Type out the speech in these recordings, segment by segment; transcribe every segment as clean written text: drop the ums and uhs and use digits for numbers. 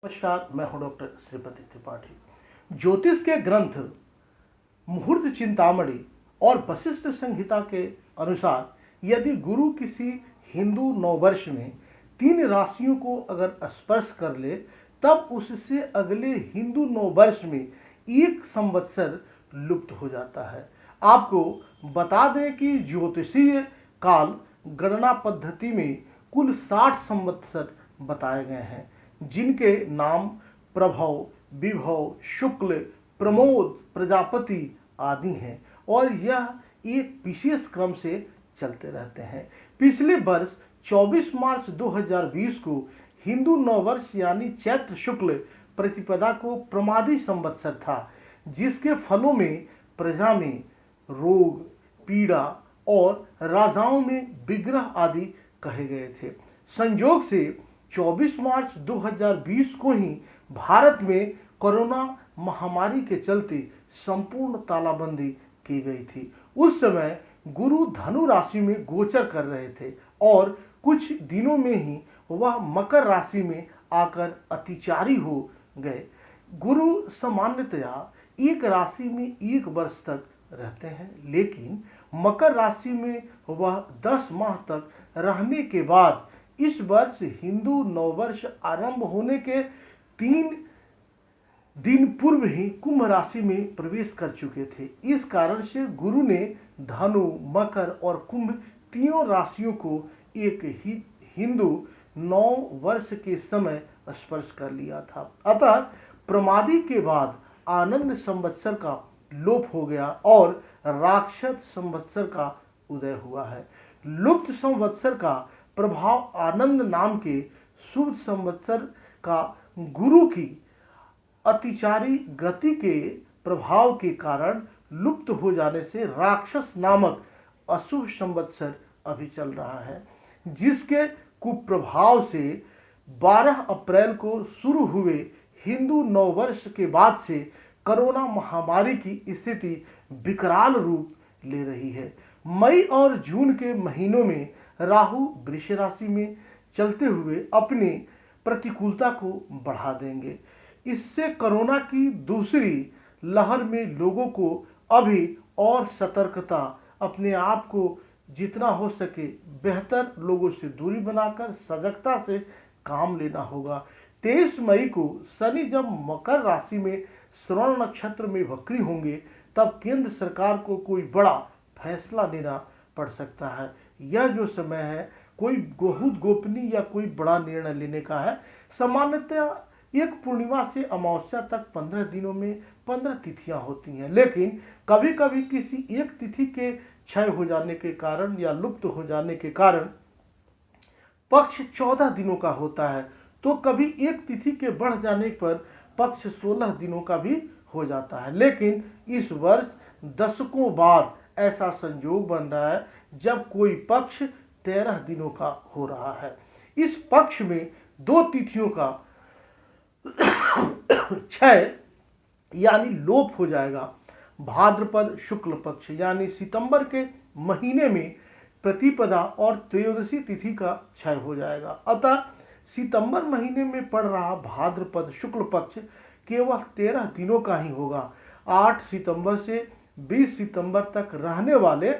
नमस्कार, मैं हूं डॉक्टर श्रीपति त्रिपाठी। ज्योतिष के ग्रंथ मुहूर्त चिंतामणि और वशिष्ठ संहिता के अनुसार यदि गुरु किसी हिंदू नववर्ष में 3 राशियों को अगर स्पर्श कर ले तब उससे अगले हिंदू नववर्ष में 1 संवत्सर लुप्त हो जाता है। आपको बता दें कि ज्योतिषीय काल गणना पद्धति में कुल 60 संवत्सर बताए गए हैं, जिनके नाम प्रभव, विभव, शुक्ल, प्रमोद, प्रजापति आदि हैं और यह एक विशेष क्रम से चलते रहते हैं। पिछले वर्ष 24 मार्च 2020 को हिंदू नववर्ष यानी चैत्र शुक्ल प्रतिपदा को प्रमादी संवत्सर था, जिसके फलों में प्रजा में रोग, पीड़ा और राजाओं में विग्रह आदि कहे गए थे। संयोग से 24 मार्च 2020 को ही भारत में कोरोना महामारी के चलते संपूर्ण तालाबंदी की गई थी। उस समय गुरु धनु राशि में गोचर कर रहे थे और कुछ दिनों में ही वह मकर राशि में आकर अतिचारी हो गए। गुरु सामान्यतया एक राशि में 1 वर्ष तक रहते हैं, लेकिन मकर राशि में वह 10 माह तक रहने के बाद इस वर्ष हिंदू नववर्ष आरंभ होने के 3 दिन पूर्व ही कुंभ राशि में प्रवेश कर चुके थे। इस कारण से गुरु ने धनु, मकर और कुंभ तीनों राशियों को एक ही हिंदू नववर्ष के समय स्पर्श कर लिया था। अतः प्रमादी के बाद आनंद संवत्सर का लोप हो गया और राक्षस संवत्सर का उदय हुआ है। लुप्त संवत्सर का प्रभाव आनंद नाम के शुभ संवत्सर का गुरु की अतिचारी गति के प्रभाव के कारण लुप्त हो जाने से राक्षस नामक अशुभ संवत्सर अभी चल रहा है, जिसके कुप्रभाव से 12 अप्रैल को शुरू हुए हिंदू नववर्ष के बाद से कोरोना महामारी की स्थिति विकराल रूप ले रही है। मई और जून के महीनों में राहु वृष राशि में चलते हुए अपनी प्रतिकूलता को बढ़ा देंगे। इससे कोरोना की दूसरी लहर में लोगों को अभी और सतर्कता, अपने आप को जितना हो सके बेहतर लोगों से दूरी बनाकर सजगता से काम लेना होगा। 23 मई को शनि जब मकर राशि में श्रवण नक्षत्र में वक्री होंगे तब केंद्र सरकार को कोई बड़ा फैसला लेना पड़ सकता है। यह जो समय है कोई बहुत गोपनीय या कोई बड़ा निर्णय लेने का है। सामान्यतः एक पूर्णिमा से अमावस्या तक 15 दिनों में 15 तिथियां होती हैं, लेकिन कभी कभी किसी एक तिथि के क्षय हो जाने के कारण या लुप्त हो जाने के कारण पक्ष 14 दिनों का होता है, तो कभी एक तिथि के बढ़ जाने पर पक्ष 16 दिनों का भी हो जाता है। लेकिन इस वर्ष दशकों बाद ऐसा संयोग बन रहा है जब कोई पक्ष 13 दिनों का हो रहा है। इस पक्ष में 2 तिथियों का क्षय यानी लोप हो जाएगा। भाद्रपद शुक्ल पक्ष यानी सितंबर के महीने में प्रतिपदा और त्रयोदशी तिथि का क्षय हो जाएगा। अतः सितंबर महीने में पड़ रहा भाद्रपद शुक्ल पक्ष केवल 13 दिनों का ही होगा। 8 सितंबर से 20 सितंबर तक रहने वाले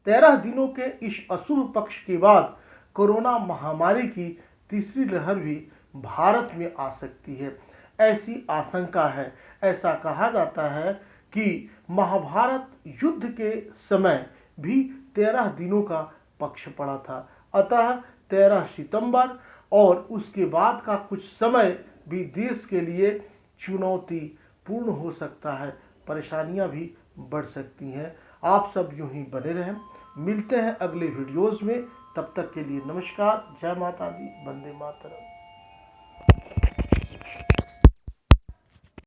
13 दिनों के इस अशुभ पक्ष के बाद कोरोना महामारी की तीसरी लहर भी भारत में आ सकती है, ऐसी आशंका है। ऐसा कहा जाता है कि महाभारत युद्ध के समय भी 13 दिनों का पक्ष पड़ा था। अतः 13 सितंबर और उसके बाद का कुछ समय भी देश के लिए चुनौतीपूर्ण हो सकता है, परेशानियां भी बढ़ सकती हैं। आप सब यूं ही बने रहें। मिलते हैं अगले वीडियोस में, तब तक के लिए नमस्कार। जय माता दी, वंदे मातरम।